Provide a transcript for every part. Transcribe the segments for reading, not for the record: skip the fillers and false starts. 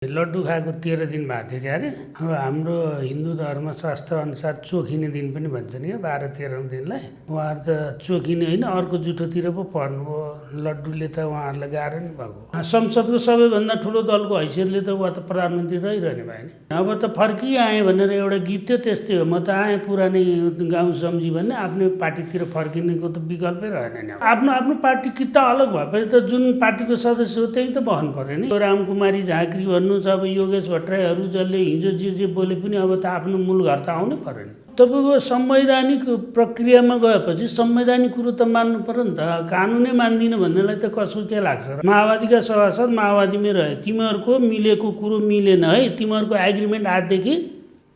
लड्डु खाएको 13 दिन भएको थियो क्या अरे। अब हाम्रो हिन्दू धर्मशास्त्र अनुसार चोखिने दिन पनि भन्छ नि, 12-13 दिनलाई। उहाँहरू त चोखिने होइन, अर्को जुठोतिर पो पर्नुभयो। लड्डुले त उहाँहरूलाई गाह्रो नि भएको। संसदको सबैभन्दा ठुलो दलको हैसियतले त उहाँ त प्रधानमन्त्री रहिरहने भयो नि। अब त फर्किआएँ भनेर एउटा गीत थियो, त्यस्तै हो। म त आएँ पुरानै गाउँ सम्झी भन्ने, आफ्नै पार्टीतिर फर्किनेको त विकल्पै रहेन नि। आफ्नो आफ्नो पार्टी किता अलग भएपछि त जुन पार्टीको सदस्य हो त्यही त बहनु पर्यो नि। रामकुमारी झाँक्री भन्नु अब योगेश भट्टराईहरू जसले हिजो जे बोले पनि अब त आफ्नो मूल घर त आउनै पर्यो नि। तपाईँको संवैधानिक प्रक्रियामा गएपछि संवैधानिक कुरो त मान्नु पर्यो नि त। कानुनै मान्दिनँ भन्नेलाई त कसो के लाग्छ र? माओवादीका सभासद माओवादीमै रहे, तिमीहरूको मिलेको कुरो मिलेन है, तिमीहरूको एग्रिमेन्ट आजदेखि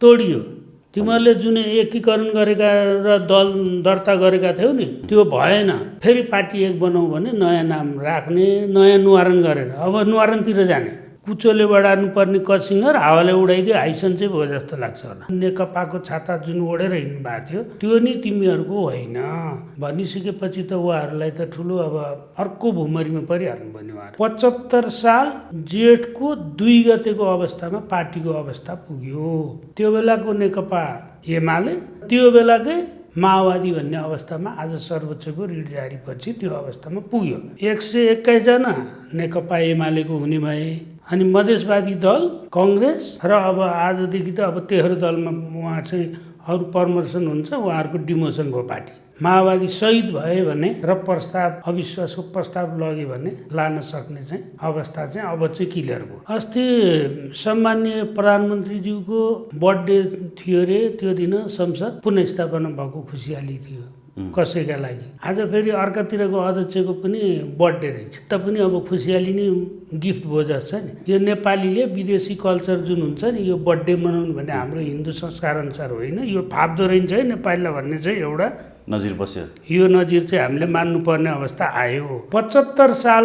तोडियो। तिमीहरूले जुन एकीकरण गरेका र दल दर्ता गरेका थियौ नि, त्यो भएन। फेरि पार्टी एक बनाऊ भने नयाँ नाम राख्ने, नयाँ न्वारण गरेर अब न्वारणतिर जाने। कुचोले बढार्नु पर्ने कसिङ्गर हावाले उडाइदियो हाइसन्चै भयो जस्तो लाग्छ होला। नेकपाको छाता जुन ओढेर हिँड्नु भएको थियो त्यो नि तिमीहरूको होइन भनिसकेपछि त उहाँहरूलाई त ठुलो अब अर्को भुमरीमा परिहाल्नु पर्ने। उहाँहरू 75 साल जेठको 2 गतेको अवस्थामा पार्टीको अवस्था पुग्यो। त्यो बेलाको नेकपा एमाले, त्यो बेलाकै माओवादी भन्ने अवस्थामा आज सर्वोच्चको रिट जारी पछि त्यो अवस्थामा पुग्यो। 121 जना नेकपा एमालेको हुने भए, अनि मधेसवादी दल कङ्ग्रेस र अब आजदेखि त अब 13 दलमा उहाँ चाहिँ अरू प्रमोसन हुन्छ, उहाँहरूको डिमोसन भयो पार्टी। माओवादी शहीद भए भने र प्रस्ताव अविश्वासको प्रस्ताव लग्यो भने लान सक्ने चाहिँ अवस्था चाहिँ अब चाहिँ क्लियर भयो। अस्ति सम्माननीय प्रधानमन्त्रीज्यूको बर्थडे थियो रे, त्यो दिन संसद पुनर्स्थापना भएको खुसियाली थियो कसैका लागि। आज फेरि अर्कातिरको अध्यक्षको पनि बर्थडे रहेछ, त पनि अब खुसियाली नै गिफ्ट भयो जस्तो छ नि। यो नेपालीले विदेशी कल्चर जुन हुन्छ नि, यो बर्थडे मनाउनु भने हाम्रो हिन्दू संस्कार अनुसार होइन, यो फाप्दो रहन्छ है नेपालीलाई भन्ने चाहिँ एउटा नजिर बस्यो। यो नजिर चाहिँ हामीले मान्नुपर्ने अवस्था आयो। 75 साल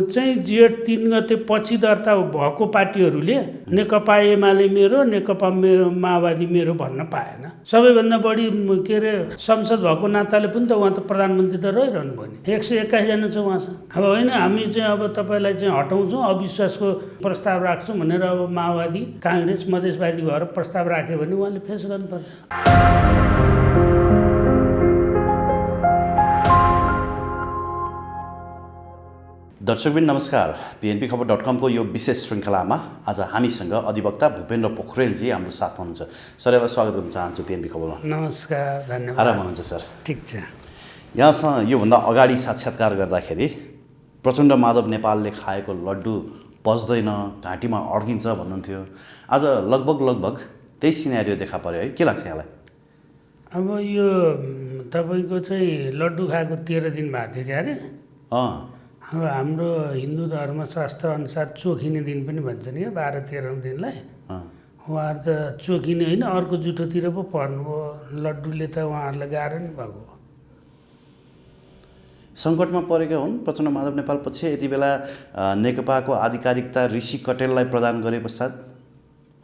चाहिँ जेठ 3 गते पछि दर्ता भएको पार्टीहरूले नेकपा एमाले मेरो, नेकपा मेरो, माओवादी मेरो भन्न पाएन। सबैभन्दा बढी के अरे संसद भएको नाताले पनि त उहाँ त प्रधानमन्त्री त रहिरहनु भयो नि। 121 जना छ उहाँसँग। अब होइन हामी चाहिँ अब तपाईँलाई चाहिँ हटाउँछौँ, अविश्वासको प्रस्ताव राख्छौँ भनेर अब माओवादी काङ्ग्रेस मधेसवादी भएर प्रस्ताव राख्यो भने उहाँले फेस गर्नुपर्छ। दर्शकबिन नमस्कार। PNPखबर.com को यो विशेष श्रृङ्खलामा आज हामीसँग अधिवक्ता भूपेन्द्र पोखरेलजी हाम्रो साथमा हुनुहुन्छ। सर, यहाँलाई स्वागत गर्न चाहन्छु PNP खबरमा। नमस्कार, धन्यवाद। आराम हुनुहुन्छ सर? ठिक छ। यहाँसँग योभन्दा अगाडि साक्षात्कार गर्दाखेरि प्रचण्ड माधव नेपालले खाएको लड्डु पच्दैन, घाँटीमा अड्किन्छ भन्नुहुन्थ्यो। आज लगभग त्यही सिनेरियो देखा पर्यो है, के लाग्छ यहाँलाई? अब यो तपाईँको चाहिँ लड्डु खाएको 13 दिन भएको थियो क्या अरे। अब हाम्रो हिन्दू धर्मशास्त्र अनुसार चोखिने दिन पनि भन्छ नि, 12-13 दिनलाई। उहाँहरू त चोखिने होइन, अर्को जुठोतिर पो पर्नुभयो। लड्डुले त उहाँहरूलाई गाह्रो नि भएको। सङ्कटमा परेका हुन् प्रचण्ड माधव नेपाल पछि। यति बेला नेकपाको आधिकारिकता ऋषि कटेललाई प्रदान गरे पश्चात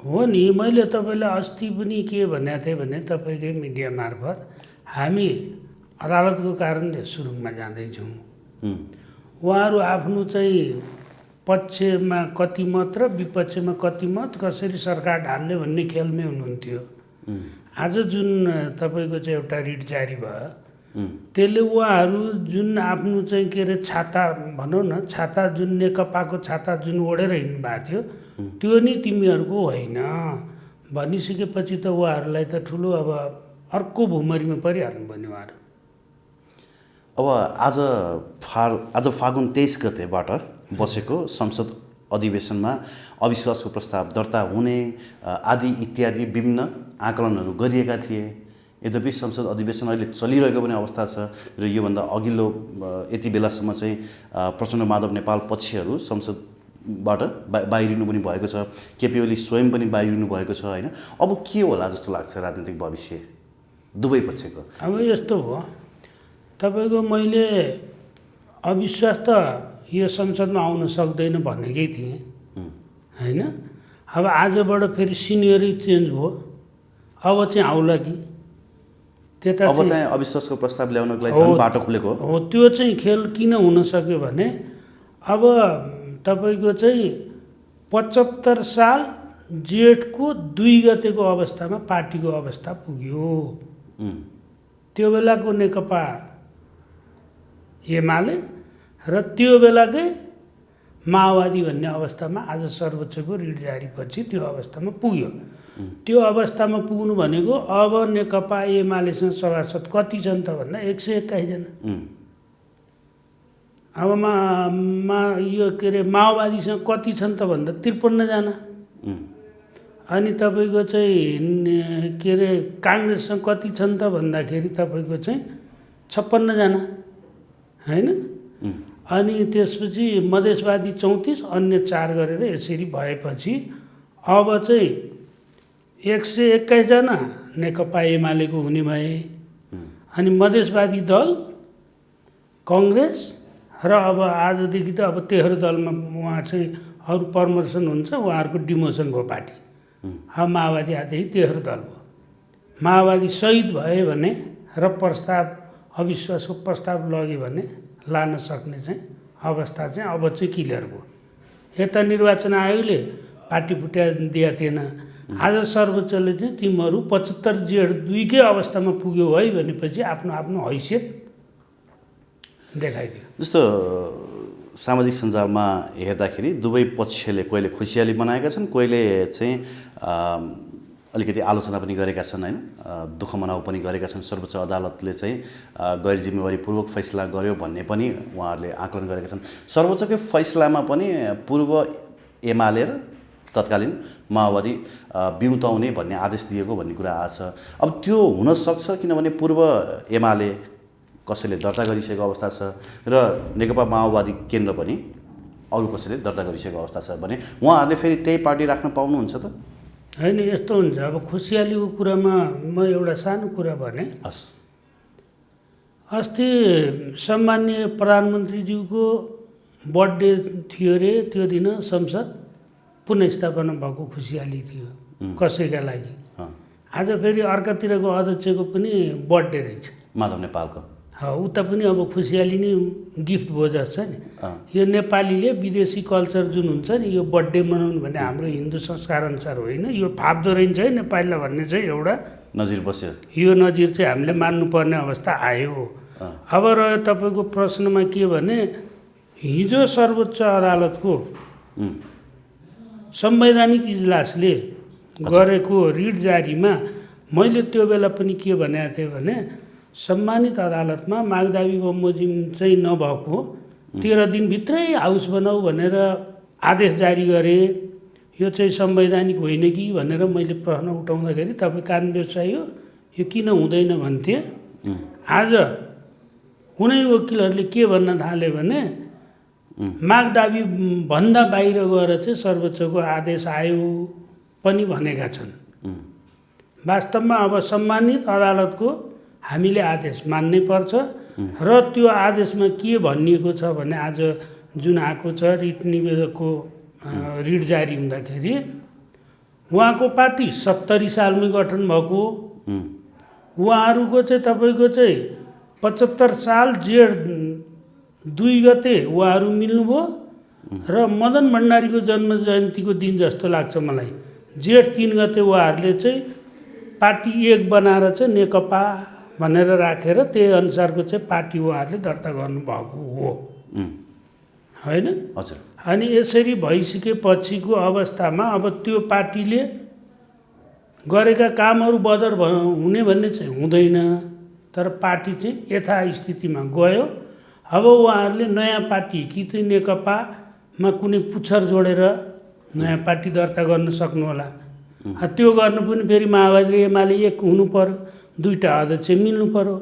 हो नि। मैले तपाईँलाई अस्ति पनि के भनेको थिएँ भने तपाईँकै मिडिया मार्फत हामी अदालतको कारणले सुरुङमा जाँदैछौँ। उहाँहरू आफ्नो चाहिँ पक्षमा कति मत र विपक्षमा कति मत कसरी सरकार ढाल्ने भन्ने खेलमै हुनुहुन्थ्यो। आज जुन तपाईँको चाहिँ एउटा रिट जारी भयो, त्यसले उहाँहरू जुन आफ्नो चाहिँ के अरे छाता भनौँ न, छाता जुन नेकपाको छाता जुन ओढेर हिँड्नु भएको थियो त्यो नि तिमीहरूको होइन भनिसकेपछि त उहाँहरूलाई त ठुलो अब अर्को भुमरीमा परिहाल्नु पर्ने। उहाँहरू अब आज फागुन 23 गतेबाट बसेको संसद अधिवेशनमा अविश्वासको प्रस्ताव दर्ता हुने आदि इत्यादि विभिन्न आकलनहरू गरिएका थिए। यद्यपि संसद अधिवेशन अहिले चलिरहेको पनि अवस्था छ र योभन्दा अघिल्लो यति बेलासम्म चाहिँ प्रचण्ड माधव नेपाल पक्षहरू संसदबाट बाहिरिनु पनि भएको छ। केपी ओली स्वयं पनि बाहिरिनु भएको छ होइन। अब के होला जस्तो लाग्छ राजनीतिक भविष्य दुवै पक्षको? अब यस्तो हो, तपाईँको मैले अविश्वास त यो संसदमा आउन सक्दैन भनेकै थिएँ होइन। अब आजबाट फेरि सिनियरै चेन्ज भयो, अब चाहिँ आउला कि त्यता अब चाहिँ अविश्वासको प्रस्ताव ल्याउनको लागि झन् बाटो खुलेको हो। त्यो चाहिँ खेल किन हुन सक्यो भने अब तपाईँको चाहिँ 75 साल जेठको 2 गतेको अवस्थामा पार्टीको अवस्था पुग्यो। त्यो बेलाको नेकपा एमाले र त्यो बेलाकै माओवादी भन्ने अवस्थामा आज सर्वोच्चको रिट जारीपछि त्यो अवस्थामा पुग्यो। त्यो अवस्थामा पुग्नु भनेको अब नेकपा एमालेसँग सभासद कति छन् त भन्दा 121 जना। अब यो के अरे माओवादीसँग कति छन् त भन्दा 53 जना। अनि तपाईँको चाहिँ के अरे काङ्ग्रेससँग कति छन् त भन्दाखेरि तपाईँको चाहिँ 56 जना हैन। अनि त्यसपछि मधेसवादी 34, अन्य 4 गरेर यसरी भएपछि अब चाहिँ 121 जना नेकपा एमालेको हुने भए। अनि मधेसवादी दल, काङ्ग्रेस र अब आजदेखि त अब तेह्रो दलमा उहाँ चाहिँ अरू प्रमोसन हुन्छ, उहाँहरूको डिमोसन भयो पार्टी। अब माओवादी आएदेखि तेह्रो दल भयो। माओवादी शहीद भयो भने र प्रस्ताव अविश्वासको प्रस्ताव लग्यो भने लान सक्ने चाहिँ अवस्था चाहिँ अब चाहिँ क्लियर भयो। यता निर्वाचन आयोगले पार्टी फुट्या दिएको थिएन। आज सर्वोच्चले चाहिँ तिमीहरू 75 जेठ 2 कै अवस्थामा पुग्यो है भनेपछि आफ्नो आफ्नो हैसियत देखाइदियो। जस्तो सामाजिक सञ्जालमा हेर्दाखेरि दुवै पक्षले कहिले खुसियाली बनाएका छन्, कहिले चाहिँ अलिकति आलोचना पनि गरेका छन् हैन, दुःख मनाउ पनि गरेका छन्। सर्वोच्च अदालतले चाहिँ गैर जिम्मेवारीपूर्वक फैसला गर्यो भन्ने पनि उहाँहरूले आकलन गरेका छन्। सर्वोच्चकै फैसलामा पनि पूर्व एमाले र तत्कालीन माओवादी बिउताउने भन्ने आदेश दिएको भन्ने कुरा आछ। अब त्यो हुन सक्छ किनभने पूर्व एमाले कसैले दर्ता गरिसकेको अवस्था छ र नेकपा माओवादी केन्द्र पनि अरू कसैले दर्ता गरिसकेको अवस्था छ भने उहाँहरूले फेरि त्यही पार्टी राख्न पाउनुहुन्छ त? हैन, यस्तो हुन्छ। अब खुसियालीको कुरामा म एउटा सानो कुरा भने, अस्ति सम्माननीय प्रधानमन्त्रीज्यूको बर्थडे थियो रे, त्यो दिन संसद पुनर्स्थापना भएको खुसियाली थियो कसैका लागि। आज फेरि अर्कातिरको अध्यक्षको पनि बर्थडे रहेछ, माधव नेपालको। उता पनि अब खुसियाली नै गिफ्ट भयो जस्तो नि। यो नेपालीले विदेशी कल्चर जुन हुन्छ नि, यो बर्थडे मनाउनु भने हाम्रो हिन्दू संस्कार अनुसार होइन, यो फाप्दो रहन्छ है नेपालीलाई भन्ने चाहिँ एउटा नजिर बस्यो। यो नजिर चाहिँ हामीले मान्नुपर्ने अवस्था आयो। अब रह्यो तपाईँको प्रश्नमा के भने, हिजो सर्वोच्च अदालतको संवैधानिक इजलासले गरेको रिट जारीमा मैले त्यो बेला पनि के भनेको थिएँ भने, सम्मानित अदालतमा मागदावी बमोजिम चाहिँ नभएको 13 दिनभित्रै हाउस बनाऊ भनेर आदेश जारी गरे। यो चाहिँ संवैधानिक होइन कि भनेर मैले प्रश्न उठाउँदाखेरि तपाईँ कान व्यवसायी हो, यो किन हुँदैन भन्थे। आज कुनै वकिलहरूले के भन्न थाले भने, मागदावी भन्दा बाहिर गएर चाहिँ सर्वोच्चको आदेश आयो पनि भनेका छन्। वास्तवमा अब सम्मानित अदालतको हामीले आदेश मान्नै पर्छ र त्यो आदेशमा के भनिएको छ भने, आज जुन आएको छ रिट निवेदकको रिट जारी हुँदाखेरि उहाँको पार्टी 70 सालमै गठन भएको, उहाँहरूको चाहिँ तपाईँको चाहिँ 75 साल जेठ 2 गते उहाँहरू मिल्नुभयो र मदन भण्डारीको जन्म जयन्तीको दिन जस्तो लाग्छ मलाई, जेठ 3 गते उहाँहरूले चाहिँ पार्टी एक बनाएर चाहिँ नेकपा भनेर राखेर त्यही अनुसारको चाहिँ पार्टी उहाँहरूले दर्ता गर्नुभएको हो होइन। हजुर। अनि यसरी भइसकेपछिको अवस्थामा अब त्यो पार्टीले गरेका कामहरू बदर हुने भन्ने चाहिँ हुँदैन, तर पार्टी चाहिँ यथास्थितिमा गयो। अब उहाँहरूले नयाँ पार्टी कि चाहिँ नेकपामा कुनै पुच्छर जोडेर नयाँ पार्टी दर्ता गर्न सक्नु होला। त्यो गर्नु पनि फेरि माओवादी र एमाले एक हुनु पर्यो, 2टा अध्यक्ष मिल्नु पर्यो।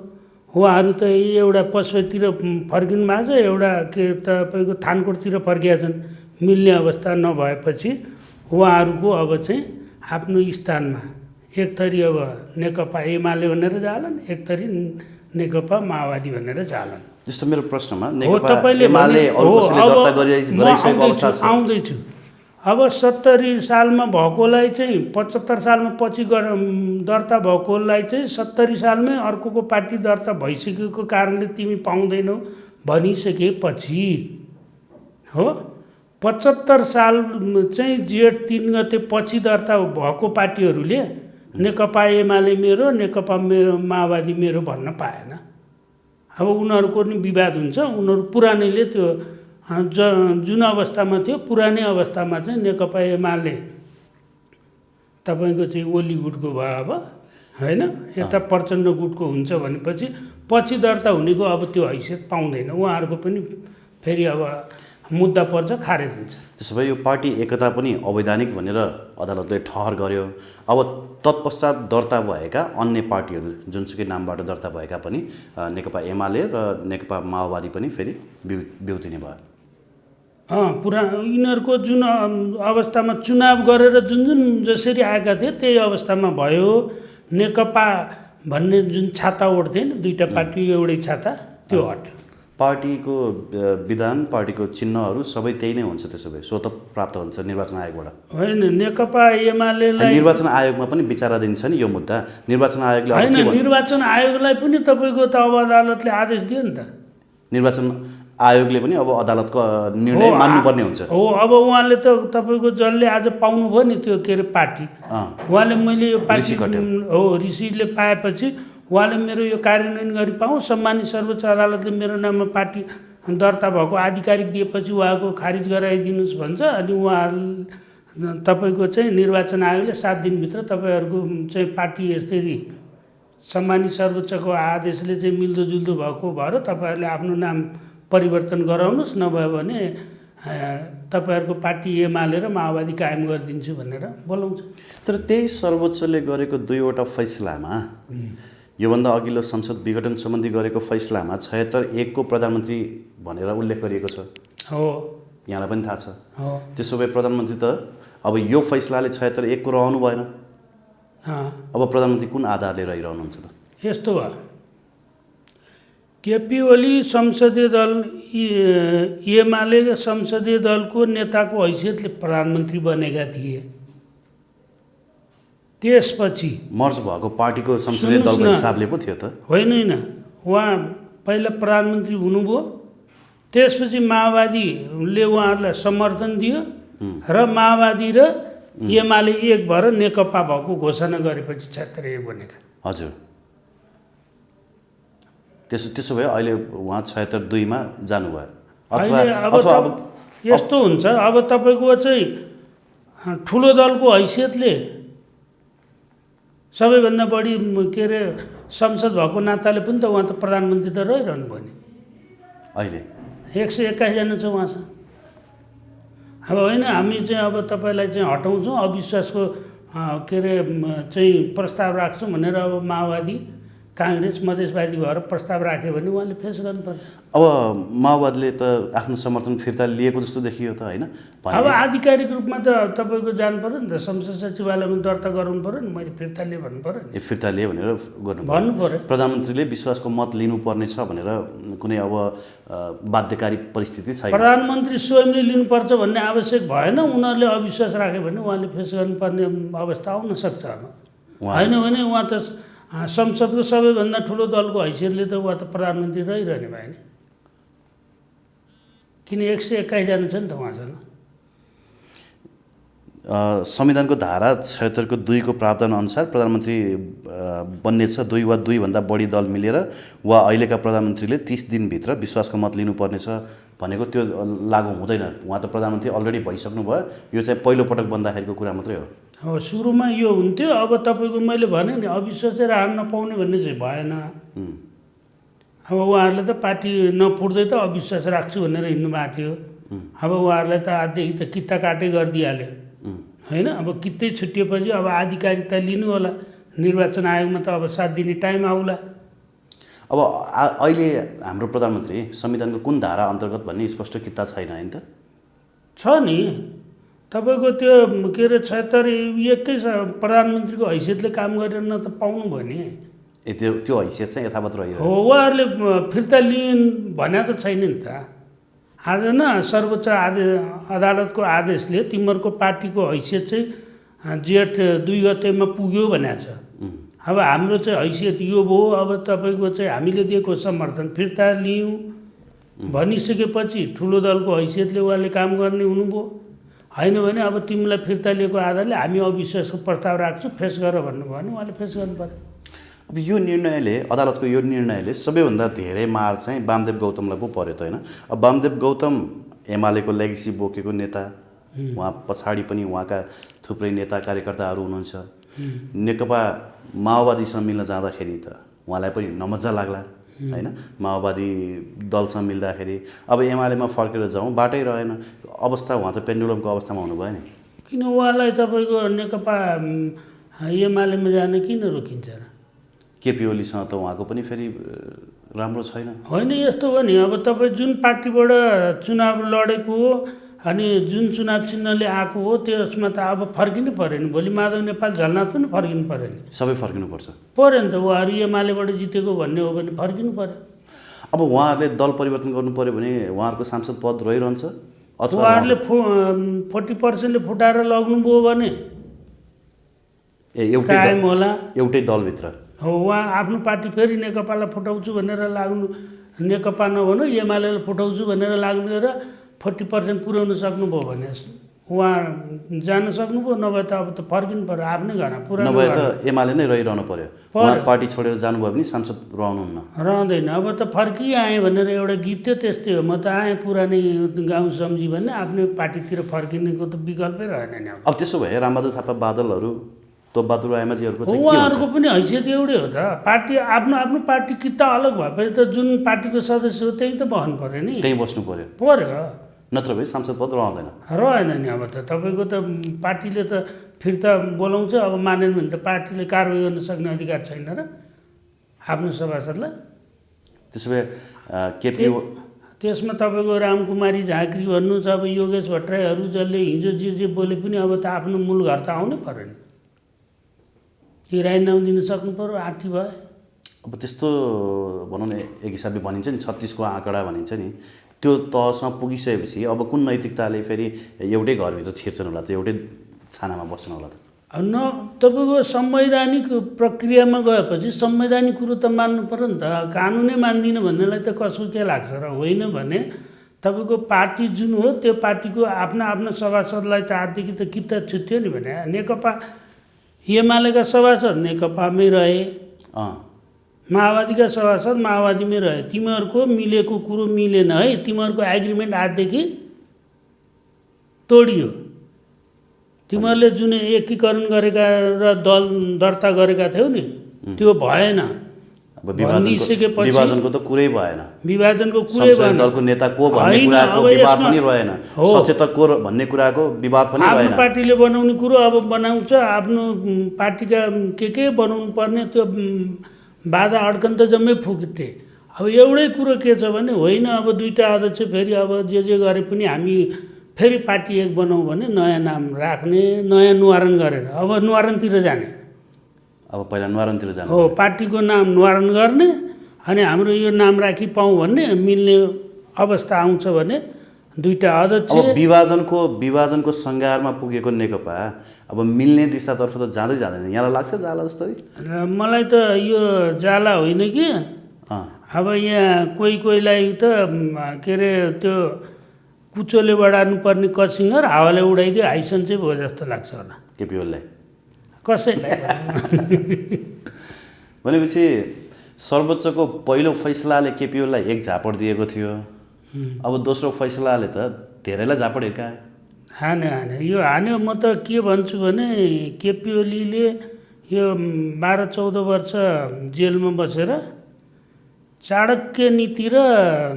उहाँहरू त एउटा पशुतिर फर्किनु भएको छ, एउटा के तपाईँको थानकोटतिर फर्किया छन्। मिल्ने अवस्था नभएपछि उहाँहरूको अब चाहिँ आफ्नो स्थानमा एक थरी अब नेकपा एमाले भनेर जालन, एक थरी नेकपा माओवादी भनेर जालन। जस्तो मेरो प्रश्नमा नेकपा एमाले अरु कसैले दर्ता गरिसकेको अवस्था छ। आउँदैछु। अब 70 सालमा भएकोलाई चाहिँ 75 सालमा पछि दर्ता भएकोलाई चाहिँ 70 सालमै अर्कोको पार्टी दर्ता भइसकेको कारणले तिमी पाउँदैनौ भनिसकेपछि हो, 75 साल चाहिँ जेठ 3 गते पछि दर्ता भएको पार्टीहरूले नेकपा एमाले मेरो, नेकपा मेरो, माओवादी मेरो भन्न पाएन। अब उनीहरूको नि विवाद हुन्छ। उनीहरू पुरानैले त्यो जुन अवस्थामा थियो पुरानै अवस्थामा चाहिँ नेकपा एमाले तपाईँको चाहिँ ओली गुटको भयो अब होइन, यता प्रचण्ड गुटको हुन्छ भनेपछि पछि दर्ता हुनेको अब त्यो हैसियत पाउँदैन। उहाँहरूको पनि फेरि अब मुद्दा पर्छ, खारेज हुन्छ। त्यसो भए यो पार्टी एकता पनि अवैधानिक भनेर अदालतले ठहर गर्यो। अब तत्पश्चात दर्ता भएका अन्य पार्टीहरू जुनसुकै नामबाट दर्ता भएका पनि नेकपा एमाले र नेकपा माओवादी पनि फेरि बिउतिने भयो। यिनीहरूको जुन अवस्थामा चुनाव गरेर जुन जुन जसरी आएका थिए त्यही अवस्थामा भयो। नेकपा भन्ने जुन छाता ओढ्थे नि दुईवटा पार्टी एउटै छाता, त्यो हट्यो। पार्टीको विधान, पार्टीको चिन्हहरू सबै त्यही नै हुन्छ। त्यसो भए स्वतः प्राप्त हुन्छ निर्वाचन आयोगबाट? होइन, नेकपा एमालेलाई निर्वाचन आयोगमा पनि विचाराधीन छ नि यो मुद्दा। निर्वाचन आयोगले होइन, निर्वाचन आयोगलाई पनि तपाईँको त अब अदालतले आदेश दियो नि त। निर्वाचन आयोगले पनि अब अदालतको निर्णय मान्नुपर्ने हुन्छ। हो, अब उहाँले त तपाईँको जसले आज पाउनुभयो नि त्यो के अरे पार्टी, उहाँले मैले यो पार्टी हो ऋषिले पाएपछि उहाँले मेरो यो कार्यान्वयन गरी पाऊँ, सम्मानित सर्वोच्च अदालतले मेरो नाममा पार्टी दर्ता भएको आधिकारिक दिएपछि उहाँको खारिज गराइदिनुहोस् भन्छ। अनि उहाँहरू तपाईँको चाहिँ निर्वाचन आयोगले 7 दिनभित्र तपाईँहरूको चाहिँ पार्टी यसरी सम्मानित सर्वोच्चको आदेशले चाहिँ मिल्दोजुल्दो भएको भएर तपाईँहरूले आफ्नो नाम परिवर्तन गराउनुहोस्, नभए भने तपाईँहरूको पार्टी एमाले र माओवादी कायम गरिदिन्छु भनेर बोलाउँछ। तर त्यही सर्वोच्चले गरेको 2वटा फैसलामा, योभन्दा अघिल्लो संसद विघटन सम्बन्धी गरेको फैसलामा 76(1) को प्रधानमन्त्री भनेर उल्लेख गरिएको छ। हो, यहाँलाई पनि थाहा छ। हो, त्यसो भए प्रधानमन्त्री त अब यो फैसलाले 76(1) को रहनु भएन। अब प्रधानमन्त्री कुन आधारले रहिरहनुहुन्छ त? यस्तो भयो, केपी ओली संसदीय दल एमाले संसदीय दलको नेताको हैसियतले प्रधानमन्त्री बनेका थिए। त्यसपछि मर्ज भएको पार्टीको संसदीय दलको हिसाबले पो थियो त? होइन, उहाँ पहिला प्रधानमन्त्री हुनुभयो, त्यसपछि माओवादीले उहाँहरूलाई समर्थन दियो र माओवादी र एमाले एक भएर नेकपा भएको घोषणा गरेपछि 76(1) बनेका। हजुर, त्यसो भए अहिले उहाँ 76(2) मा जानुभयो। अथवा अब यस्तो हुन्छ, अब तपाईँको चाहिँ ठुलो दलको हैसियतले सबैभन्दा बढी के अरे संसद भएको नाताले पनि त उहाँ त प्रधानमन्त्री त रहिरहनु भयो नि। अहिले 121 जना छ उहाँसँग। अब होइन, हामी चाहिँ अब तपाईँलाई चाहिँ हटाउँछौँ, अविश्वासको के अरे चाहिँ प्रस्ताव राख्छौँ भनेर अब माओवादी काङ्ग्रेस मधेसवादी भएर प्रस्ताव राख्यो भने उहाँले फेस गर्नुपर्छ। अब माओवादीले त आफ्नो समर्थन फिर्ता लिएको जस्तो देखियो त, होइन? अब आधिकारिक रूपमा त तपाईँको जानु पऱ्यो नि त, संसद सचिवालयमा दर्ता गराउनु पऱ्यो नि, मैले फिर्ता लिएँ भन्नु पऱ्यो नि। फिर्ता लिएँ भनेर भन्नु पऱ्यो। प्रधानमन्त्रीले विश्वासको मत लिनुपर्ने छ भनेर कुनै अब बाध्यकारी परिस्थिति छैन। प्रधानमन्त्री स्वयंले लिनुपर्छ भन्ने आवश्यक भएन। उनीहरूले अविश्वास राख्यो भने उहाँले फेस गर्नुपर्ने अवस्था आउन सक्छ। होइन भने उहाँ त संसदको सबैभन्दा ठुलो दलको हैसियतले त उहाँ त प्रधानमन्त्री रहिरहने भयो नि, किन 121 जना छ नि त उहाँसँग। संविधानको धारा 76 को 2 को प्रावधान अनुसार प्रधानमन्त्री बन्ने छ 2 वा 2 भन्दा बढी दल मिलेर, वा अहिलेका प्रधानमन्त्रीले 30 दिनभित्र विश्वासको मत लिनुपर्नेछ भनेको त्यो लागू हुँदैन। उहाँ त प्रधानमन्त्री अलरेडी भइसक्नु भयो। यो चाहिँ पहिलोपटक बन्दाखेरिको कुरा मात्रै हो। हो, सुरुमा यो हुन्थ्यो। अब तपाईँको मैले भने नि अविश्वासै राख्न नपाउने भन्ने चाहिँ भएन। अब उहाँहरूले त पार्टी नफुट्दै त अविश्वास राख्छु भनेर हिँड्नु भएको थियो। अब उहाँहरूलाई त आजदेखि त किता काटै गरिदिइहाल्यो, होइन? अब कित्तै छुट्टिएपछि अब आधिकारिकता लिनु होला। निर्वाचन आयोगमा त अब 7 दिने टाइम आउला। अब अहिले हाम्रो प्रधानमन्त्री संविधानको कुन धारा अन्तर्गत भन्ने स्पष्ट किता छैन हैन त? छ नि, तपाईँको त्यो के अरे 76(1) कै प्रधानमन्त्रीको हैसियतले काम गरेर न त पाउनु भयो नि। त्यो हैसियत चाहिँ यथावत रह्यो। हो, उहाँहरूले फिर्ता लिइन् भने त छैन नि त। आज न सर्वोच्च अदालतको आदेशले तिमीहरूको पार्टीको हैसियत चाहिँ जेठ 2 गतेमा पुग्यो भनेको छ। अब हाम्रो चाहिँ हैसियत यो भयो। अब तपाईँको चाहिँ हामीले दिएको समर्थन फिर्ता लियौँ, भनिसकेपछि ठुलो दलको हैसियतले उहाँले काम गर्ने हुनुभयो। होइन भने अब तिमीलाई फिर्ता लिएको आधारले हामी अविश्वासको प्रस्ताव राख्छौँ, फेस गर भन्नुभयो भने उहाँले फेस गर्नु पर्यो। अब यो निर्णयले, अदालतको यो निर्णयले सबैभन्दा धेरै मार चाहिँ वामदेव गौतमलाई पो पर्यो त होइन? अब वामदेव गौतम एमालेको लेगेसी बोकेको नेता, उहाँ पछाडि पनि उहाँका थुप्रै नेता कार्यकर्ताहरू हुनुहुन्छ। नेकपा माओवादीसँग मिल्न जाँदाखेरि त उहाँलाई पनि नमजा लाग्ला होइन? माओवादी दलसँग मिल्दाखेरि अब एमालेमा फर्केर जाउँ बाटै रहेन अवस्था, उहाँ त पेन्डुलमको अवस्थामा हुनुभयो नि। किन उहाँलाई तपाईँको नेकपा एमालेमा जान किन रोकिन्छ र? केपी ओलीसँग त उहाँको पनि फेरि राम्रो छैन। होइन, यस्तो हो नि, अब तपाईँ जुन पार्टीबाट चुनाव लडेको हो अनि जुन चुनाव चिन्हले आएको हो त्यसमा त अब फर्किनु पऱ्यो नि। भोलि माधव नेपाल झलनाथ पनि फर्किनु पऱ्यो नि। सबै फर्किनुपर्छ पऱ्यो नि त। उहाँहरू एमालेबाट जितेको भन्ने हो भने फर्किनु पऱ्यो। अब उहाँहरूले दल परिवर्तन गर्नु पऱ्यो भने उहाँहरूको सांसद पद रहिरहन्छ अथवा उहाँहरूले 40% फुटाएर लग्नुभयो भने कायम होला एउटै दलभित्र। हो, उहाँ आफ्नो पार्टी फेरि नेकपालाई फुटाउँछु भनेर लाग्नु, नेकपा नभनौँ एमालेलाई फुटाउँछु भनेर लाग्नु र 40% पुर्याउन सक्नुभयो भने उहाँ जान सक्नुभयो। नभए त अब त फर्किनु पऱ्यो आफ्नै घरमा। पुरानो नभए त एमाले नै रहिरहनु पऱ्यो। उहाँ पार्टी छोडेर जानुभयो भने सांसद रहनुहुन्न, रहँदैन। अब त फर्किआएँ भनेर एउटा गीत थियो, त्यस्तै हो। म त आएँ पुरानै गाउँ सम्झी भन्ने आफ्नै पार्टीतिर फर्किनेको त विकल्पै रहेन नि। अब त्यसो भए रामबहादुर थापा बादलहरू तोपबहादुर रायमाझीहरूको चाहिँ के उहाँहरूको पनि हैसियत एउटै हो त। पार्टी आफ्नो आफ्नो पार्टी किता अलग भएपछि त जुन पार्टीको सदस्य हो त्यही त बस्नु पऱ्यो नि, त्यहीँ बस्नु पऱ्यो। नत्र भए सांसद पद रहँदैन। रहेन नि। अब त तपाईँको त पार्टीले त फिर्ता बोलाउँछ, अब मानेन भने त पार्टीले कारवाही गर्न सक्ने अधिकार छैन र आफ्नो सभासदलाई। त्यसो भए केपी त्यसमा तपाईँको रामकुमारी झाँक्री भन्नुहोस्, अब योगेश भट्टराईहरू जसले हिजो जे बोले पनि अब त आफ्नो मूल घर त आउनै पऱ्यो नि। कि राजीनामा दिन सक्नु पऱ्यो, आँटी भए। अब त्यस्तो भनौँ न, एक हिसाबले भनिन्छ नि 36को आँकडा भनिन्छ नि, त्यो तहसँग पुगिसकेपछि अब कुन नैतिकताले फेरि एउटै घरभित्र छिर्छन् होला त, एउटै छानामा बस्छन् होला त? तपाईँको संवैधानिक प्रक्रियामा गएपछि संवैधानिक कुरो त मान्नु पऱ्यो नि त। कानुनै मान्दिनँ भन्नेलाई त कसो के लाग्छ र? होइन भने तपाईँको पार्टी जुन हो त्यो पार्टीको आफ्ना आफ्ना सभासदलाई त आजदेखि त किता छुट्यो नि भने नेकपा एमालेका सभासद नेकपामै रहे, माओवादीका सभासद माओवादीमै रहे। तिमीहरूको मिलेको कुरो मिलेन है, तिमीहरूको एग्रिमेन्ट आजदेखि तोडियो। तिमीहरूले जुन एकीकरण गरेका र दल दर्ता गरेका थियौ नि त्यो भएन। विभाजनको त कुरै भएन, विभाजनको कुरै भएन। दलको नेता को भन्ने कुराको विवाद पनि रहेन, सचेतक को भन्ने कुराको विवाद पनि रहेन। आफ्नो पार्टीले बनाउने कुरो अब बनाउँछ, आफ्नो पार्टीका के बनाउनु पर्ने त्यो बाधा अड्कन त जम्मै फुकिटे। अब एउटै कुरो के छ भने होइन, अब दुईटा अध्यक्ष फेरि अब जे गरे पनि हामी फेरि पार्टी एक बनाउँ भने नयाँ नाम राख्ने, नयाँ न्वारण गरेर अब न्वारणतिर जाने। अब पहिला न्वारणतिर जाने हो, पार्टीको नाम न्वारण गर्ने अनि हाम्रो यो नाम राखी पाउँ भन्ने मिल्ने अवस्था आउँछ भने दुईटा अध्यक्ष। विभाजनको सङ्घारमा पुगेको नेकपा अब मिल्ने दिशातर्फ त जाँदै जाँदैन, यहाँलाई लाग्छ जाला जस्तै? मलाई त यो जाला होइन कि अब यहाँ कोहीलाई त के अरे त्यो कुचोले बढार्नु पर्ने कसिङ्गर हावाले उडाइदियो हाइसन चाहिँ भयो जस्तो लाग्छ होला केपी ओलीलाई। कसैलाई भनेपछि सर्वोच्चको पहिलो फैसलाले केपी ओलीलाई एक झापड दिएको थियो, अब दोस्रो फैसलाले त धेरैलाई झापड हिर्कायो। यो हान्यो। म त के भन्छु भने केपी ओलीले यो 12-14 वर्ष जेलमा बसेर चाणक्य नीति र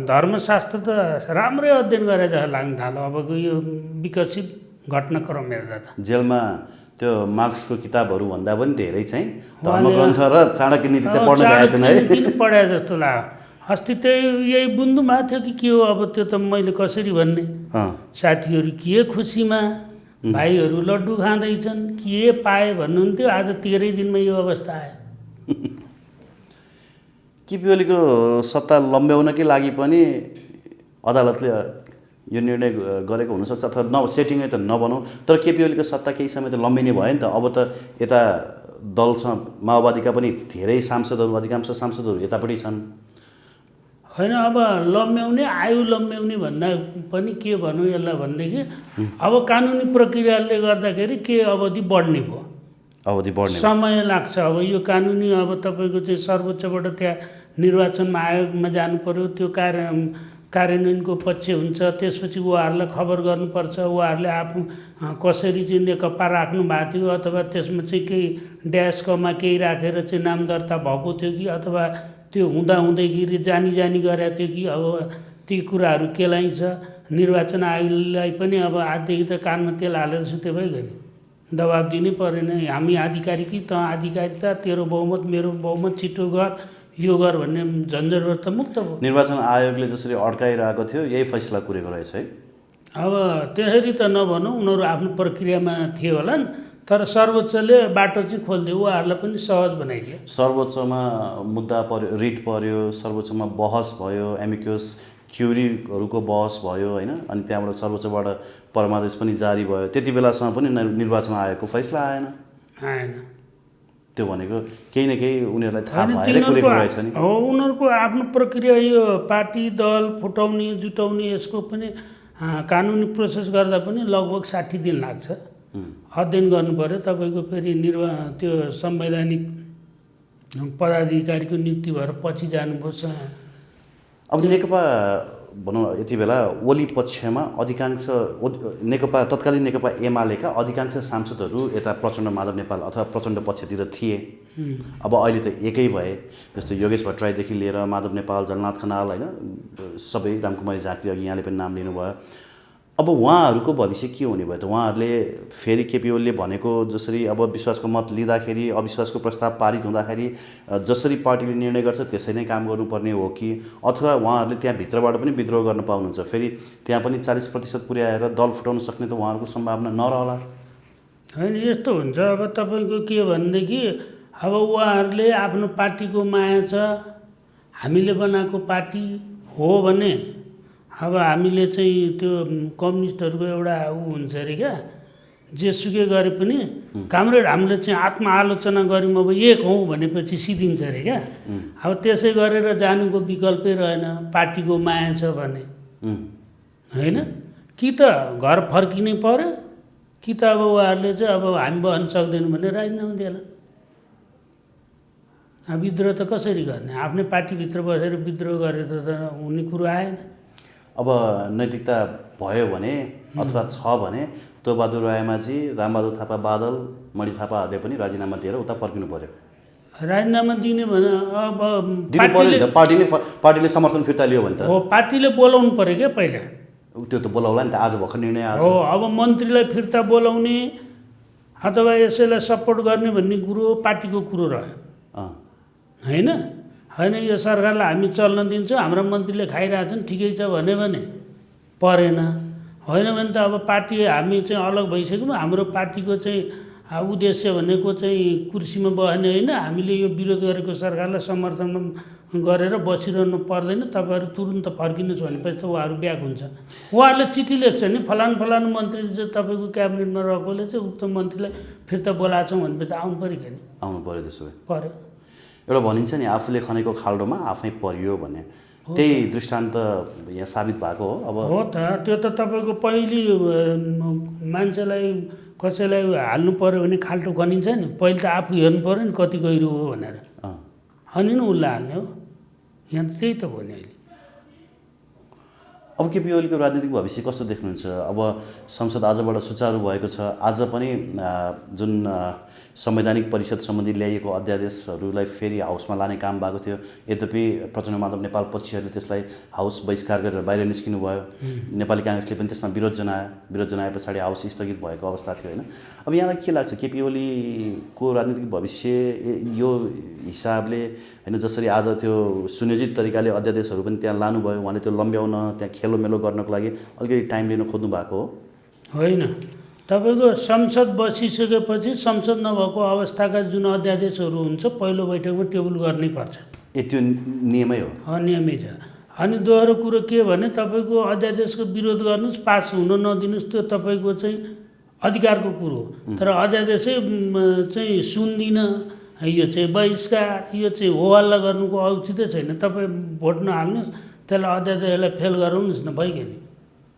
धर्मशास्त्र त राम्रै अध्ययन गरे जस्तो लाग्न थाल्यो अबको यो विकसित घटनाक्रम हेर्दा त। जेलमा त्यो मार्क्सको किताबहरू भन्दा पनि धेरै चाहिँ धर्मग्रन्थ र चाणक्य नीति चाहिँ पढ्न गएको छैन है? किन पढाए जस्तो लाग्यो। अस्ति त्यही यही बुन्दुमा थियो कि के हो, अब त्यो त मैले कसरी भन्ने। साथीहरू के खुसीमा, भाइहरू लड्डु खाँदैछन्, के पाए भन्नुहुन्थ्यो, आज 13 दिनमा यो अवस्था आयो। केपी ओलीको सत्ता लम्ब्याउनकै लागि पनि अदालतले यो निर्णय गरेको हुनसक्छ, अथवा सेटिङै त नबनाऊ, तर केपी ओलीको सत्ता केही समय त लम्बिने भयो नि त। अब त यता दलसँग माओवादीका पनि धेरै सांसदहरू, अधिकांश सांसदहरू यतापट्टि छन्। होइन अब लम्ब्याउने आयु लम्ब्याउने भन्दा पनि के भनौँ यसलाई भनेदेखि अब कानुनी प्रक्रियाले गर्दाखेरि के अवधि बढ्ने भयो, अवधि बढ्ने समय लाग्छ। अब यो कानुनी अब तपाईँको चाहिँ सर्वोच्चबाट त्यहाँ निर्वाचन आयोगमा जानु पर्यो, त्यो कार्यान्वयनको पक्ष हुन्छ, त्यसपछि उहाँहरूलाई खबर गर्नुपर्छ, उहाँहरूले आफू कसरी चाहिँ नेकपा राख्नु भएको थियो अथवा त्यसमा चाहिँ केही ड्यासकमा केही राखेर चाहिँ नाम दर्ता भएको थियो कि अथवा त्यो हुँदाहुँदैखेरि जानी गरेको थियो कि अब ती कुराहरू केलाइन्छ। निर्वाचन आयोगलाई पनि अब आजदेखि त कानमा तेल हालेर सुते भयो नि, दबाब दिनै परेन, हामी आधिकारिक कि त आधिकारिकता, तेरो बहुमत मेरो बहुमत, छिटो गर यो गर भन्ने झन्झटबाट त मुक्त भयो। निर्वाचन आयोगले जसरी अड्काइरहेको थियो यही फैसला कुरेको रहेछ है। अब त्यसरी त नभनौँ, उनीहरू आफ्नो प्रक्रियामा थियो होला नि, तर सर्वोच्चले बाटो चाहिँ खोलिदियो, उहाँहरूलाई पनि सहज बनाइदियो। सर्वोच्चमा मुद्दा पर्यो, रिट पर्यो, सर्वोच्चमा बहस भयो, एमिकस क्युरीहरूको बहस भयो होइन, अनि त्यहाँबाट सर्वोच्चबाट परमादेश पनि जारी भयो। त्यति बेलासम्म पनि निर्वाचन आयोगको फैसला आएन। त्यो भनेको केही न केही उनीहरूलाई थाहा भएर कुरेको रहेछ नि। हो, उनीहरूको आफ्नो प्रक्रिया, यो पार्टी दल फुटाउने जुटाउने यसको पनि कानुनी प्रोसेस गर्दा पनि लगभग 60 दिन लाग्छ। अध्ययन गर्नु पर्यो तपाईँको, फेरि त्यो संवैधानिक पदाधिकारीको नियुक्ति भएर पछि जानुपर्छ। अब नेकपा भनौँ यति बेला ओली पक्षमा अधिकांश नेकपा तत्कालीन नेकपा एमालेका अधिकांश सांसदहरू यता प्रचण्ड माधव नेपाल अथवा प्रचण्ड पक्षतिर थिए। अब अहिले त एकै भए, जस्तो योगेश भट्टराईदेखि लिएर माधव नेपाल, जलनाथ खनाल होइन, सबै रामकुमारी झाँक्री अघि यहाँले पनि नाम लिनुभयो। अब उहाँहरूको भविष्य के हुने भयो त? उहाँहरूले फेरि केपी ओलीले भनेको जसरी अब विश्वासको मत लिँदाखेरि, अविश्वासको प्रस्ताव पारित हुँदाखेरि जसरी पार्टीले निर्णय गर्छ त्यसै नै काम गर्नुपर्ने हो कि, अथवा उहाँहरूले त्यहाँभित्रबाट पनि विद्रोह गर्न पाउनुहुन्छ? फेरि त्यहाँ पनि 40% पुर्याएर दल फुटाउन सक्ने त उहाँहरूको सम्भावना नरहला। होइन, यस्तो हुन्छ अब तपाईँको के भनेदेखि, अब उहाँहरूले आफ्नो पार्टीको माया छ, हामीले बनाएको पार्टी हो भने अब हामीले चाहिँ त्यो कम्युनिस्टहरूको एउटा हुन्छ अरे क्या, जेसुकै गरे पनि कामरेड हामीले चाहिँ आत्मआलोचना गऱ्यौँ, अब एक हौँ भनेपछि सिद्धिन्छ अरे क्या। अब त्यसै गरेर जानुको विकल्पै रहेन, पार्टीको माया छ भने होइन, कि त घर फर्किनै पर्यो, कि त अब उहाँहरूले चाहिँ अब हामी बस्न सक्दैनौँ भने राजीनामा दिएला। अब विद्रोह त कसरी गर्ने? आफ्नै पार्टीभित्र बसेर विद्रोह गरेर त हुने कुरो आएन। अब नैतिकता भयो भने अथवा छ भने तोबहादुर रायमाझी, रामबहादुर थापा बादल, मणि थापाहरूले पनि राजीनामा दिएर उता फर्किनु पर्यो। राजीनामा दिने भने अब पार्टीले समर्थन फिर्ता लियो भने त हो, पार्टीले बोलाउनु पर्यो क्या पहिला। त्यो त बोलाउला नि त, आज भर्खर निर्णय आयो हो। अब मन्त्रीलाई फिर्ता बोलाउने अथवा यसैलाई सपोर्ट गर्ने भन्ने कुरो पार्टीको कुरो रह्यो होइन। होइन, यो सरकारलाई हामी चल्न दिन्छौँ, हाम्रा मन्त्रीले खाइरहेछन्, ठिकै छ भने परेन, होइन भने त अब पार्टी हामी चाहिँ अलग भइसक्यौँ। हाम्रो पार्टीको चाहिँ उद्देश्य भनेको चाहिँ कुर्सीमा बस्ने होइन, हामीले यो विरोध गरेको सरकारलाई समर्थन गरेर बसिरहनु पर्दैन, तपाईँहरू तुरुन्त फर्किनुहोस् भनेपछि त उहाँहरू ब्याक हुन्छ। उहाँहरूले चिठी लेख्छ नि, फलानु मन्त्री चाहिँ तपाईँको क्याबिनेटमा रहेकोले चाहिँ उक्त मन्त्रीलाई फिर्ता बोलाएको छौँ भनेपछि त आउनु पऱ्यो कि नि? आउनु पऱ्यो। त्यसो भए पऱ्यो। एउटा भनिन्छ नि, आफूले खनेको खाल्डोमा आफै परियो भने, त्यही दृष्टान्त यहाँ साबित भएको हो। अब हो त, त्यो त तपाईँको पहिले मान्छेलाई कसैलाई हाल्नु पऱ्यो भने खाल्टो खनिन्छ नि, पहिले त आफू हेर्नु पऱ्यो नि कति गहिरो हो भनेर, अनि नै उसलाई हाल्ने हो। यहाँ त्यही त भयो नि अहिले। अब केपी ओलीको राजनीतिक भविष्य कस्तो देख्नुहुन्छ? अब संसद आजबाट सुचारू भएको छ, आज पनि जुन संवैधानिक परिषद सम्बन्धी ल्याइएको अध्यादेशहरूलाई फेरि हाउसमा लाने काम भएको थियो, यद्यपि प्रचण्ड माधव नेपाल पक्षहरूले त्यसलाई हाउस बहिष्कार गरेर बाहिर निस्किनु भयो। नेपाली काङ्ग्रेसले पनि त्यसमा विरोध जनाए पछाडि हाउस स्थगित भएको अवस्था थियो होइन। अब यहाँलाई के लाग्छ, केपी ओलीको राजनीतिक भविष्य यो हिसाबले होइन, जसरी आज त्यो सुनियोजित तरिकाले अध्यादेशहरू पनि त्यहाँ लानुभयो, उहाँले त्यो लम्ब्याउन, त्यहाँ खेलोमेलो गर्नको लागि अलिकति टाइम लिन खोज्नु भएको हो? होइन, तपाईँको संसद बसिसकेपछि संसद नभएको अवस्थाका जुन अध्यादेशहरू हुन्छ पहिलो बैठकमा टेबल गर्नै पर्छ। त्यो नियमै हो? नियमै छ। अनि दोहोरो कुरो के भने, तपाईँको अध्यादेशको विरोध गर्नुहोस्, पास हुन नदिनुहोस्, त्यो तपाईँको चाहिँ अधिकारको कुरो हो। तर अध्यादेशै चाहिँ सुन्दिनँ, यो चाहिँ बहिष्कार, यो चाहिँ हो हल्ला गर्नुको औचित्य छैन। तपाईँ भोट नहाल्नुहोस्, त्यसलाई अध्यादेश यसलाई फेल गराउनुहोस् न, भइगयो नि।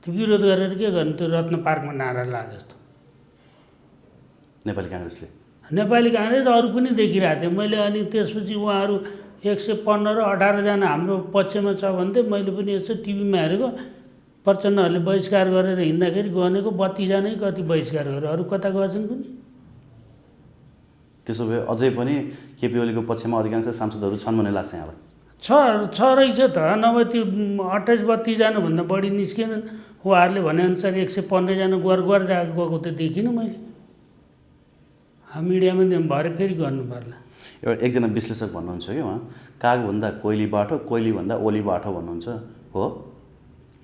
त्यो विरोध गरेर के गर्नु? त्यो रत्न पार्कमा नारा लागे जस्तो। नेपाली काङ्ग्रेसले नेपाली काङ्ग्रेस अरू पनि देखिरहेको थिएँ मैले। अनि त्यसपछि उहाँहरू 115 र 18 जना हाम्रो पक्षमा छ भन्थे। मैले पनि यसो टिभीमा हेरेको, प्रचण्डहरूले बहिष्कार गरेर हिँड्दाखेरि गनेको 32 जनै कति बहिष्कार गरेर, अरू कता गएछन् कुनै? त्यसो भए अझै पनि केपी ओलीको पक्षमा अधिकांश सांसदहरू छन् भन्ने लाग्छ यहाँलाई? छ रहेछ त, नभए त्यो 28-32 जनाभन्दा बढी निस्केनन्। उहाँहरूले भनेअनुसार 115 जना गुहार गएको त देखिनँ मैले। मिडियामा भरे फेरि गर्नु पर्ला। एकजना विश्लेषक भन्नुहुन्छ कि उहाँ कागभन्दा कोइली बाटो, कोइलीभन्दा ओली बाटो भन्नुहुन्छ, हो?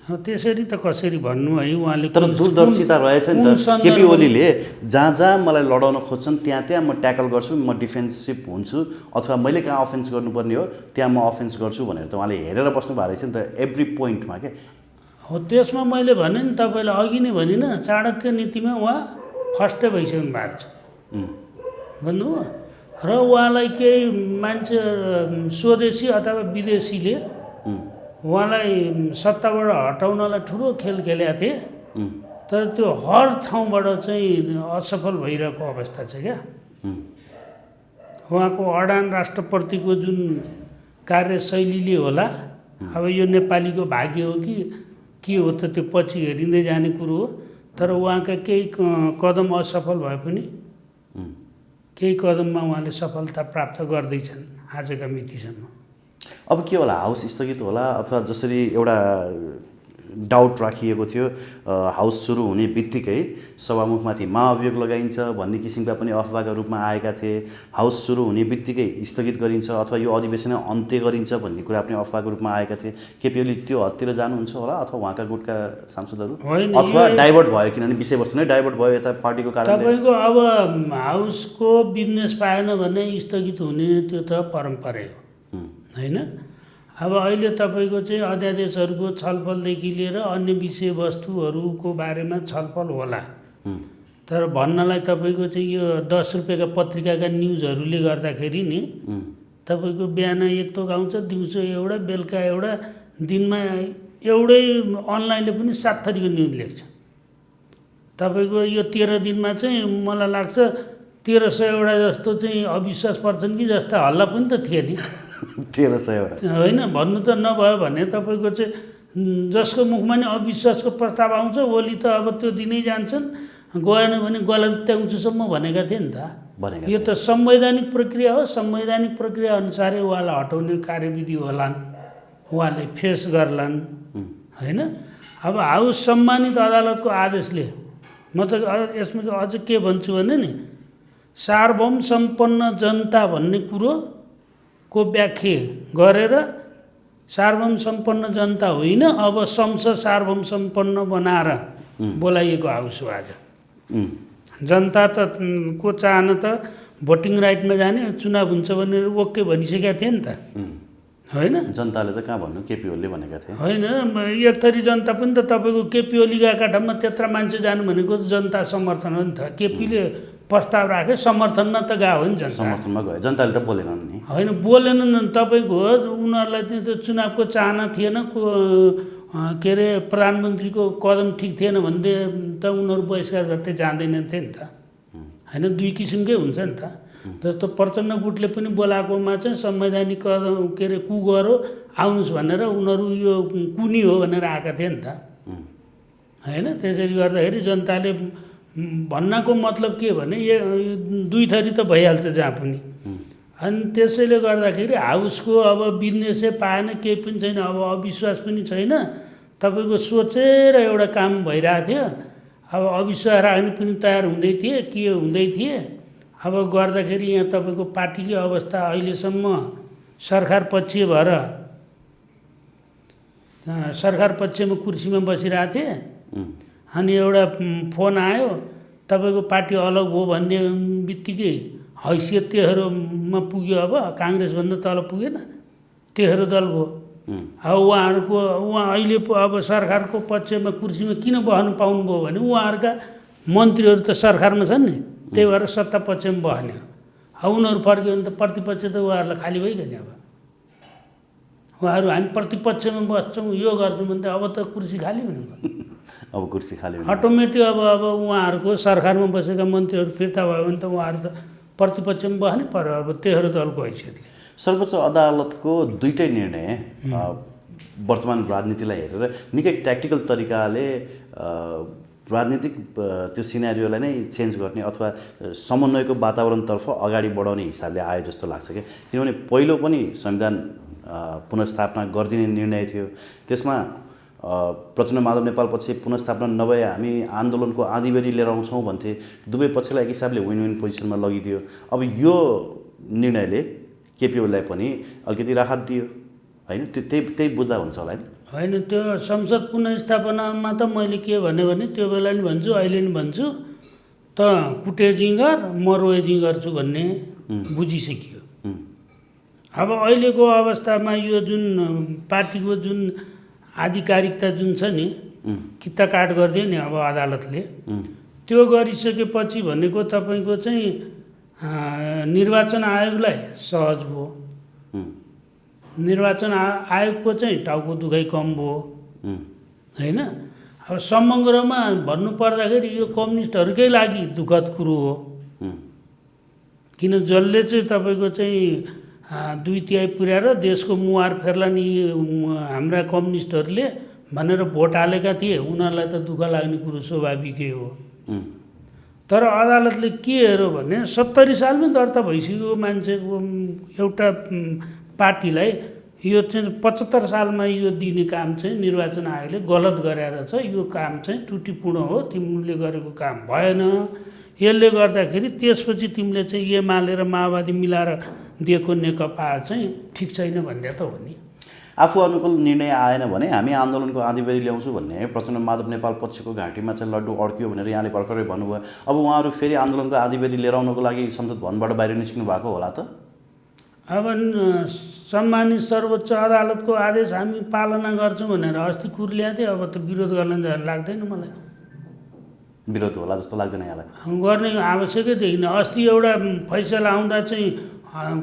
त्यसरी त कसरी भन्नु है, उहाँले तर दूरदर्शिता रहेछ नि त। केपी ओलीले जहाँ जहाँ मलाई लडाउन खोज्छन् त्यहाँ म ट्याकल गर्छु, म डिफेन्सिभ हुन्छु, अथवा मैले कहाँ अफेन्स गर्नुपर्ने हो त्यहाँ म अफेन्स गर्छु भनेर त उहाँले हेरेर बस्नु भएको रहेछ नि त, एभ्री पोइन्टमा के हो। त्यसमा मैले भने नि तपाईँलाई अघि नै भनिनँ, चाणक्य नीतिमा उहाँ फर्स्टै भइसक्नु भएको छ भन्नुभयो। र उहाँलाई केही मान्छे स्वदेशी अथवा विदेशीले उहाँलाई सत्ताबाट हटाउनलाई ठुलो खेल खेलेका थिए। तर त्यो हर ठाउँबाट चाहिँ असफल भइरहेको अवस्था छ क्या। उहाँको अडान राष्ट्रप्रतिको जुन कार्यशैलीले होला, अब यो नेपालीको भाग्य हो कि के हो त त्यो पछि हेरिँदै जाने कुरो हो। तर उहाँका केही कदम असफल भए पनि केही कदममा उहाँले सफलता प्राप्त गर्दैछन् आजका मितिसम्म। अब के होला, हाउस स्थगित होला अथवा जसरी एउटा डाउट राखिएको थियो हाउस सुरु हुने बित्तिकै सभामुखमाथि महाअभियोग लगाइन्छ भन्ने किसिमका पनि अफवाहका रूपमा आएका थिए। हाउस सुरु हुने बित्तिकै स्थगित गरिन्छ अथवा यो अधिवेशन अन्त्य गरिन्छ भन्ने कुरा पनि अफवाहको रूपमा आएका थिए। केपी ओली त्यो हततिर जानुहुन्छ होला अथवा उहाँका गुटका सांसदहरू, अथवा डाइभर्ट भयो, किनभने विषयवस्तु नै डाइभर्ट भयो यता पार्टीको कारणले? तपाईँको अब हाउसको बिजनेस पाएन भने स्थगित हुने त्यो त परम्परै हो होइन। अब अहिले तपाईँको चाहिँ अध्यादेशहरूको छलफलदेखि लिएर अन्य विषयवस्तुहरूको बारेमा छलफल होला। तर भन्नलाई तपाईँको चाहिँ यो 10 रुपियाँका पत्रिकाका न्युजहरूले गर्दाखेरि नि तपाईँको बिहान एक थोक आउँछ, दिउँसो एउटा, बेलुका एउटा, दिनमा एउटै अनलाइनले पनि 7 थरीको न्युज लेख्छ। तपाईँको यो 13 दिनमा चाहिँ मलाई लाग्छ 1300 जस्तो चाहिँ अविश्वास पर्छन् कि जस्ता हल्ला पनि त थिए नि। 1300 होइन भन्नु त नभयो भने तपाईँको चाहिँ जसको मुखमा नि अविश्वासको प्रस्ताव आउँछ, ओली त अब त्यो दिनै जान्छन्, गएन भने गलत्याउँछुसम्म भनेका थिए नि त। यो त संवैधानिक प्रक्रिया हो। संवैधानिक प्रक्रिया अनुसारै उहाँलाई हटाउने कार्यविधि होलान्, उहाँले फेस गर्लान् होइन। अब हाउस सम्मानित अदालतको आदेशले, म त यसमा अझ के भन्छु भने नि, सार्वभौम सम्पन्न जनता भन्ने कुरो को व्याख्या गरेर सार्वभौम सम्पन्न जनता होइन, अब संसद सार्वभौम सम्पन्न बनाएर बोलाइएको हाउस हो आज। जनता त को चाहना त भोटिङ राइटमा जाने, चुनाव हुन्छ भनेर ओके भनिसकेका थिए नि त होइन। जनताले त कहाँ भन्नु, केपी ओलीले भनेका थिए होइन। एक थरी जनता पनि त तपाईँको केपी ओली गएका ठाउँमा त्यत्रा मान्छे जानु भनेको जनता समर्थन हो नि त। केपीले प्रस्ताव राखे, समर्थनमा त गयो हो नि जनता, समर्थनमा गयो, जनताले त बोलेनन् नि। होइन बोलेनन्। तपाईँको उनीहरूलाई त्यो चुनावको चाहना थिएन, के अरे प्रधानमन्त्रीको कदम ठिक थिएन भन्दै त उनीहरू बहिष्कार गर्दै जाँदैनन् थिए नि त होइन। दुई किसिमकै हुन्छ नि त। जस्तो प्रचण्ड गुटले पनि बोलाएकोमा चाहिँ संवैधानिक कदम के अरे कु गरो आउनुहोस् भनेर उनीहरू यो कुनी हो भनेर आएका थिए नि त होइन। त्यसरी गर्दाखेरि जनताले भन्नको मतलब के भने दुई थरी त भइहाल्छ जहाँ पनि। अनि त्यसैले गर्दाखेरि हाउसको अब बिजनेसै पाएन, केही पनि छैन, अब अविश्वास पनि छैन। तपाईँको सोचेर एउटा काम भइरहेको थियो। अब अविश्वास राख्ने पनि तयार हुँदै थिए, के हुँदै थिए। अब गर्दाखेरि यहाँ तपाईँको पार्टीकै अवस्था अहिलेसम्म सरकार पक्षीय भएर सरकार पक्षमा कुर्सीमा बसिरहेको थिए। अनि एउटा फोन आयो, तपाईँको पार्टी अलग भयो भन्ने बित्तिकै हैसियत तेह्रोमा पुग्यो। अब काङ्ग्रेसभन्दा तल पुगेन, तेह्रो दल भयो। अब उहाँ अहिले अब सरकारको पक्षमा कुर्सीमा किन बस्नु पाउनुभयो भने उहाँहरूका मन्त्रीहरू त सरकारमा छन् नि, त्यही भएर सत्ता पक्षमा बस्ने। उनीहरू फर्क्यो भने त प्रतिपक्ष त उहाँहरूलाई खाली भइगयो अब उहाँहरू हामी प्रतिपक्षमा बस्छौँ यो गर्छौँ भने त अब त कुर्सी खाली हुने भयो अब कुर्सी खाली हुने अटोमेटिक अब उहाँहरूको सरकारमा बसेका मन्त्रीहरू फिर्ता भयो भने त उहाँहरू त प्रतिपक्षमा बस्नै पर्यो अब तेह्रो दलको हैसियतले सर्वोच्च अदालतको दुईटै निर्णय वर्तमान राजनीतिलाई हेरेर निकै ट्याक्टिकल तरिकाले राजनीतिक त्यो सिनेरियोलाई नै चेन्ज गर्ने अथवा समन्वयको वातावरणतर्फ अगाडि बढाउने हिसाबले आयो जस्तो लाग्छ क्या किनभने पहिलो पनि संविधान पुनर्स्थापना गरिदिने निर्णय थियो त्यसमा प्रचण्ड माधव नेपाल पक्ष पुनर्स्थापना नभए हामी आन्दोलनको आँधीबेरी लिएर आउँछौँ भन्थे दुवै पक्षलाई एक हिसाबले विन विन पोजिसनमा लगिदियो अब यो निर्णयले केपी ओलीलाई पनि अलिकति राहत दियो होइन त्यही बुझ्दा हुन्छ होला होइन त्यो संसद पुनर्स्थापनामा त मैले के भने त्यो बेला नि भन्छु अहिले नि भन्छु त कुटे जिङ्गर मरोए जिङ्गर छु भन्ने बुझिसकियो अब अहिलेको अवस्थामा यो जुन पार्टीको जुन आधिकारिकता जुन छ नि किता काट गरिदियो नि अब अदालतले त्यो गरिसकेपछि भनेको तपाईँको चाहिँ निर्वाचन आयोगलाई सहज भयो निर्वाचन आयोगको चाहिँ टाउको दुखाइ कम भयो होइन अब समग्रमा भन्नुपर्दाखेरि यो कम्युनिस्टहरूकै लागि दुःखद कुरो हो किन जसले चाहिँ तपाईँको चाहिँ 2/3 पुर्याएर देशको मुहार फेर्ला नि हाम्रा कम्युनिस्टहरूले भनेर भोट हालेका थिए उनीहरूलाई त दुःख लाग्ने कुरो स्वाभाविकै हो तर अदालतले के हेऱ्यो भने 70 सालमै दर्ता भइसक्यो मान्छेको एउटा पार्टीलाई यो चाहिँ 75 सालमा यो दिने काम चाहिँ निर्वाचन आयोगले गलत गरेर छ यो काम चाहिँ त्रुटिपूर्ण हो तिमीले गरेको काम भएन यसले गर्दाखेरि त्यसपछि तिमीले चाहिँ एमाले र माओवादी मिलाएर दिएको नेकपा चाहिँ ठिक छैन भन्दा त हो नि आफू अनुकूल निर्णय आएन भने हामी आन्दोलनको आँधीबेरी ल्याउँछु भन्ने प्रचण्ड माधव नेपाल पक्षको घाँटीमा चाहिँ लड्डु अड्कियो भनेर यहाँले भर्खरै भन्नुभयो अब उहाँहरू फेरि आन्दोलनको आँधीबेरी लिएर आउनको लागि संसद भवनबाट बाहिर निस्किनु भएको होला त अब सम्मानित सर्वोच्च अदालतको आदेश हामी पालना गर्छौँ भनेर अस्ति कुर्ल्या थिएँ अब त विरोध गर्न लाग्दैन मलाई विरोध होला जस्तो लाग्दैन यहाँलाई गर्ने आवश्यकै देखिन अस्ति एउटा फैसला आउँदा चाहिँ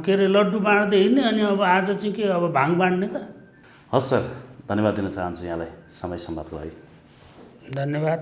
के अरे लड्डु बाँड्दै हिँड्ने अनि अब आज चाहिँ के अब भाङ बाँड्ने त हस् सर धन्यवाद दिन चाहन्छु यहाँलाई समय सम्वादको लागि धन्यवाद